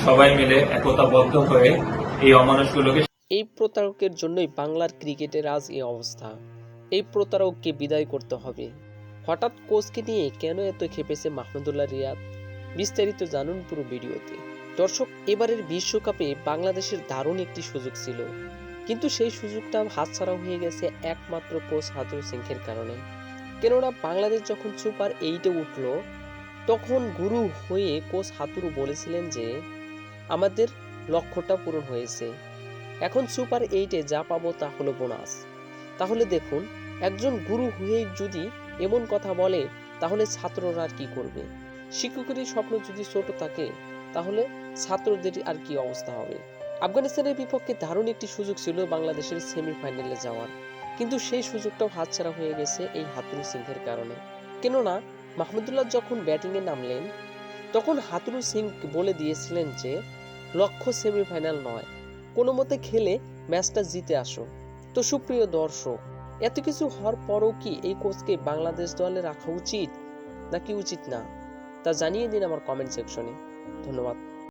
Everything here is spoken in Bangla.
সবাই মিলে একতাবদ্ধ হয়ে এই অমানুষগুলোকে। এই প্রতারকের জন্যই বাংলার ক্রিকেটের আজ এই অবস্থা। এই প্রতারককে বিদায় করতে হবে। হঠাৎ কোচকে নিয়ে কেন এত খেপেছে মাহমুদুল্লাহ রিয়াদ? বিস্তারিত জানুন পুরো ভিডিওতে। দর্শক, এবারের বিশ্বকাপে বাংলাদেশের দারুণ একটি সুযোগ ছিল, কিন্তু সেই সুযোগটা হাতছাড়া হয়ে গেছে একমাত্র কোচ হাতুরু সিংহের কারণে। কেননা বাংলাদেশ যখন সুপার 8-এ উঠল, তখন গুরু হয়ে কোচ হাতুরু বলেছিলেন যে আমাদের লক্ষ্যটা পূরণ হয়েছে, এখন সুপার 8-এ যা পাবো তা হলো বোনাস। তাহলে দেখুন, একজন গুরু হয়ে যদি এমন কথা বলে, তাহলে ছাত্ররা আর কি করবে? শিক্ষকেরই স্বপ্ন যদি ছোট থাকে, তাহলে ছাত্রদের আর কি অবস্থা হবে? আফগানিস্তানের বিপক্ষে দারুণ একটি সুযোগ ছিল বাংলাদেশের সেমিফাইনালে যাওয়ার, কিন্তু সেই সুযোগটাও হাতছাড়া হয়ে গেছে এই হাতুরু সিংহের কারণে। কেননা মাহমুদুল্লাহ যখন ব্যাটিংয়ে নামলেন, তখন হাতুরু সিং বলে দিয়েছিলেন যে লক্ষ্য সেমিফাইনাল নয়, কোনো মতে খেলে ম্যাচটা জিতে আসো। তো সুপ্রিয় দর্শক, এত কিছু হওয়ার পরও কি এই কোচকে বাংলাদেশ দলে রাখা উচিত নাকি উচিত না, তা জানিয়ে দিন আমার কমেন্ট সেকশনে। ধন্যবাদ।